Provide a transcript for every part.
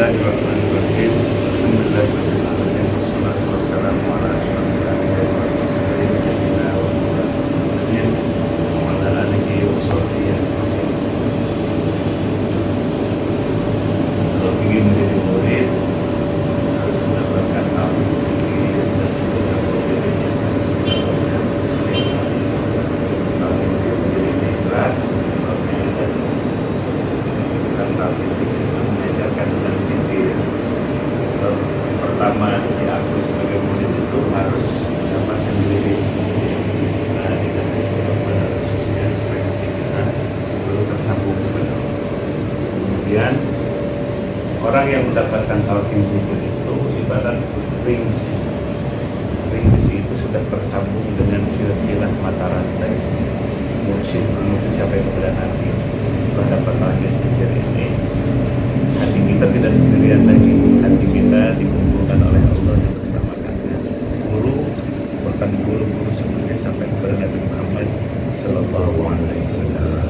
Bismillahirrahmanirrahim. Alhamdulillahirrahmanirrahim. Wassalatu wassalamu ala asyrafil anbiya'i wal mursalin sayyidina wa Muhammadin wa ala alihi wa sahbihi ajma'in. Kalau ingin menjadi murid harus mendapatkan ilmu zikir dan beberapa diri yang harus kita baca. Kalau ingin menjadi ikhlas, tapi zikir itu mengajarkan tentang zikir. Sebab pertama diakui sebagai murid itu harus mendapatkan diri. Nah, dikatakan kepada khususnya supaya kita selalu tersambung kepada Allah. Kemudian orang yang mendapatkan talqin zikir itu ibarat ring besi. Ring besi itu sudah tersambung dengan silsilah mata rantai. Mursyid sampai kepada hati. Setelah dapat talqin zikir ini, hati kita tidak sendirian lagi. Hati kita dikumpulkan oleh Allah dan bersamakan guru, bahkan guru-guru sebelumnya sampai kepada Nabi Muhammad Sallallahu Alaihi Wasallam.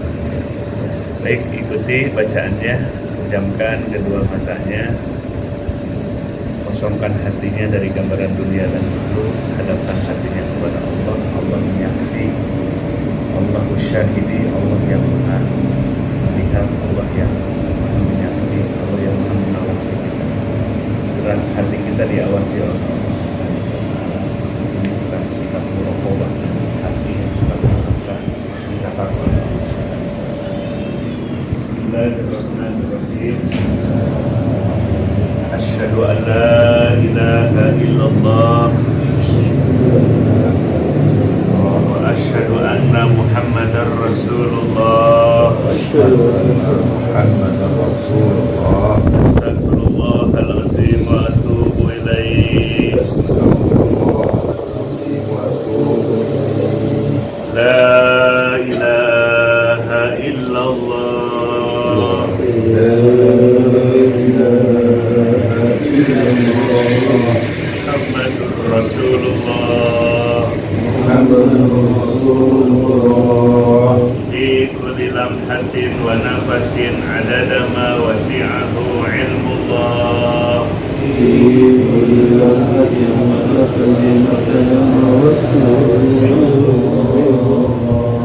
Baik, ikuti bacaannya, pejamkan kedua matanya, kosongkan hatinya dari gambaran dunia dan guru, hadapkan hatinya kepada Allah. Allah menyaksi, Allah syahidi, Allah yang maha melihat, Allah yang maha menyaksi, Allah yang maha mengawasi kita. Gerak hati kita diawasi oleh Allah Subhanahu wa Ta'ala. Ini bukan sikap muraqabah, hati yang selalu merasa ditatap oleh Allah Subhanahu wa Ta'ala. Bismillahirrahmanirrahim. Asyhadu an la ilaha illallah wa asyhadu anna Muhammadar Rasulullah. Astaghfirullahaladzim wa atubu ilaih. La ilaha illallah. Muhammadur Rasulullah. Fi kulli lamhatin wa nafasin adada ma wasi'ahu ilmullah.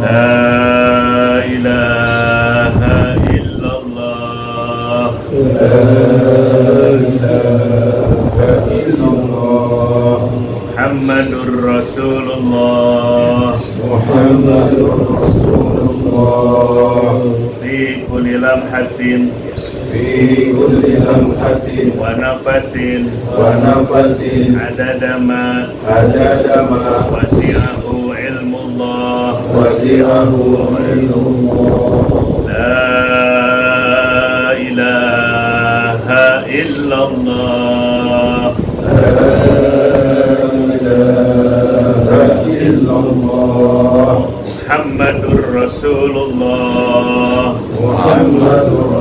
La ilaha illallah. Muhammadur Rasulullah. Fi kulli lamhatin wa nafasin adada ma wasi'ahu ilmullah. La ilaha illallah. Muhammadur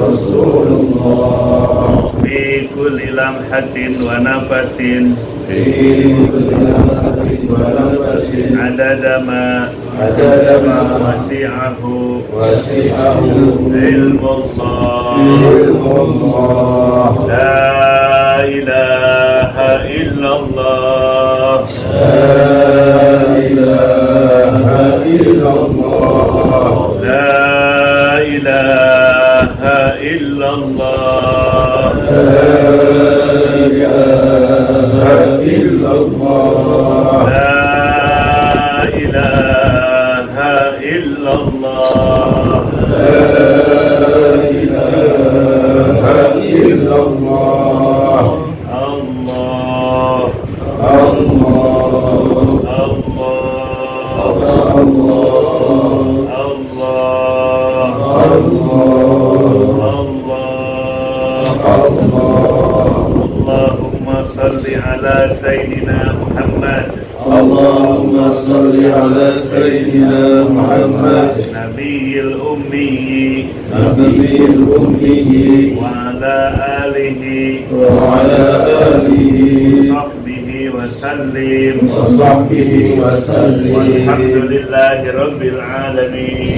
Rasulullah. Fi kulli lamhatin wa nafasin adada ma wasi'ahu ilmullah. La ilaha illallah. La ilaha illallah. La ilaha illallah. Allah. Allahumma salli ala Sayyidina Muhammad. Allahumma salli ala Sayyidina Muhammad Nabiyil Ummi wa ala alihi sahbihi wa sallim. Walhamdulillahi Rabbil Alamin.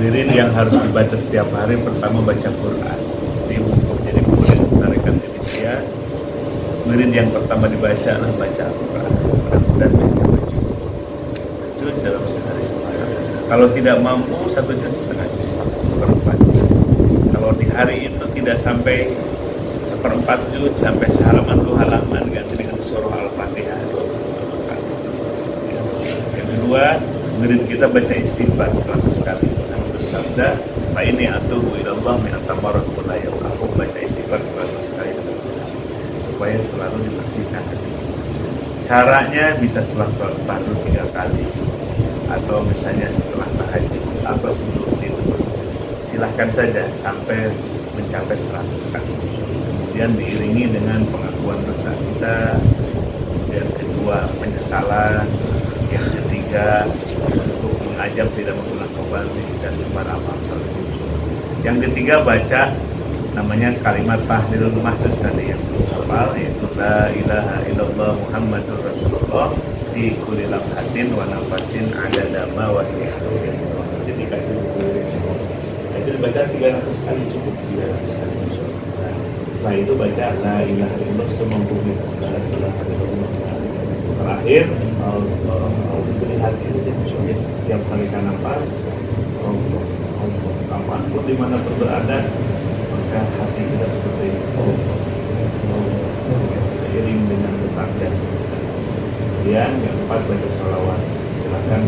wirid yang harus dibaca setiap hari, pertama baca Quran. Jadi murid tarekat Indonesia, wirid yang pertama dibaca adalah baca Al-Quran. Dan bisa juz dalam sehari semalam. Kalau tidak mampu 1 juz setengah juz, 1/4. Kalau di hari itu tidak sampai 1/4 juz, sampai sehalaman 2 halaman, ganti dengan surah Al-Fatihah 20 kali. Yang kedua, wirid kita baca istighfar 100 kali. Nabi bersabda, "Fa ini atubu ilallah mi'ata marrat wa la yaqul." Aku baca istighfar 100 kali dalam sehari supaya selalu dibersihkan hati. Caranya bisa setelah sholat fardu 3 kali, atau misalnya setelah tahajud atau sebelum tidur. Silahkan saja sampai mencapai 100 kali. Kemudian diiringi dengan pengakuan dosa kita. Yang kedua, penyesalan. Yang ketiga, untuk mengajak tidak mengulang kembali dan beramal saleh. Yang ketiga, baca namanya kalimat tahlilul mahsus tadi yang hafal, yaitu la ilaha illallah Muhammadur Rasulullah fi kulli lamhatin wa nafasin adada ma wasi'ahu. Jadi dikasih buku. Itu dibaca 300 kali cukup, 300 kali. Nah, setelah itu baca la ilaha illallah semampu kita. La ilaha illallah. Terakhir, beri hati setiap kali kita nafas, kapanpun dimanapun berada, maka hati kita seperti seiring dengan detaknya. Kemudian yang keempat, baca sholawat. Silakan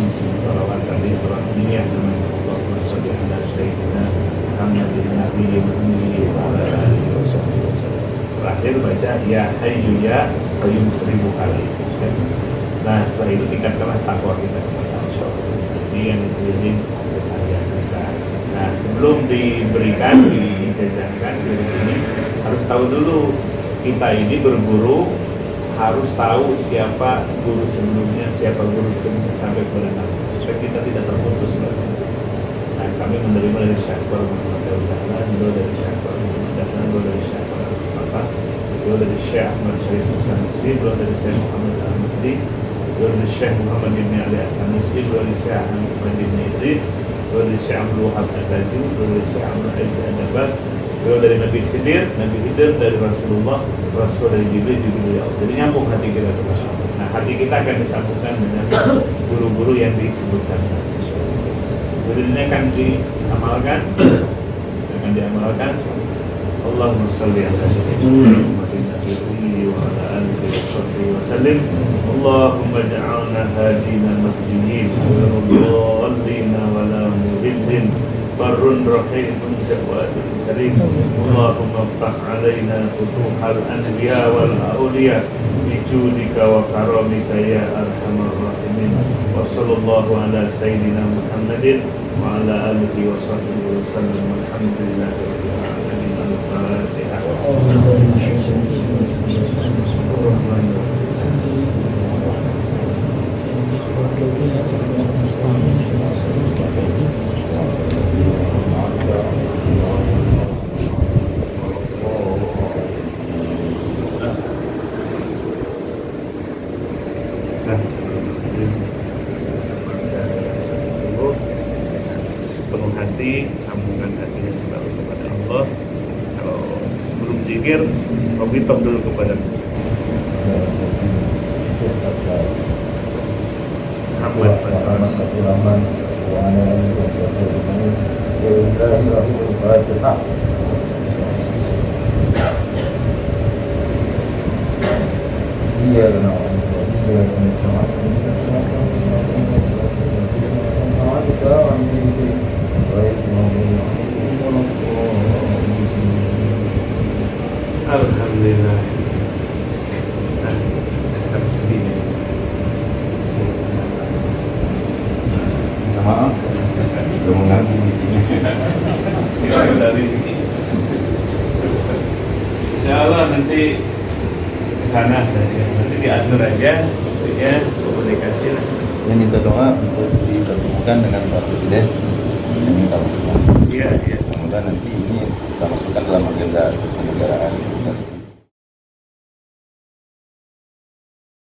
sholawat tadi, sholat niyah dengan Allahumma sholli ala sayyidina Muhammadin nabiyil ummi wa ala alihi wa sahbihi wasallam. Terakhir baca ya hayyu ya qayyum 1000 kali. Nah, setelah itu tingkatkanlah takwa kita kepada Allah. Ini yang menjadi hadiah kita. Nah, sebelum diberikan, dijajahkan di sini, harus tahu dulu kita ini berguru, harus tahu siapa guru sebelumnya, siapa guru sebelumnya sampai kepada Nabi, supaya kita tidak terputus. Nah, kami menerima dari Syekh Muhammad Al-Dahlan, beliau dari Syekh Al-Dahlan, beliau dari Syekh Al-Fatah, beliau dari Syekh Ahmad Syarif Sanusi, beliau dari Syekh Muhammad Al-Mahdi, beliau dari Syekh Muhammad bin Ali Sanusi, beliau dari Syekh Ahmad bin Idris, beliau dari Syekh Abdul Wahab Al-Taju, beliau dari Syekh Abdul Aziz Al-Nabat, beliau dari Nabi Khidir dari Rasulullah, Rasul dari Jibril dari Allah. Jadi nyambung hati kita ke Rasulullah. Nah, hati kita akan disambungkan dengan guru-guru yang disebutkan. Guru-gurunya akan diamalkan, Allahumma sholli ala sayyidina Muhammadin wa ala alihi wa sahbihi wa sallim. Allahumma ja'alna hadina mahdiyin wa dhallina wa la mudillin barrun rahimun jawadun karim. Allahumma ftah alaina futuhal anbiya wal awliya bijudika wa karamika ya arhamar rahimin. Wa sallallahu ala sayyidina Muhammadin wa ala alihi wa sahbihi wa sallam. Alhamdulillahi rabbil alamin. Al-Fatihah. Sepenuh hati, sambungkan hatinya selalu kepada Allah. Kalau sebelum zikir, top dulu kepada Alhamdulillah. Nah, tersebut Maaf, belum ngerti. dari sini. Insya Allah nanti ke sana saja. Nanti diatur aja, ya komunikasi lah. Saya minta doa untuk dipertemukan dengan Pak Presiden. Saya minta doa. Iya. Semoga nanti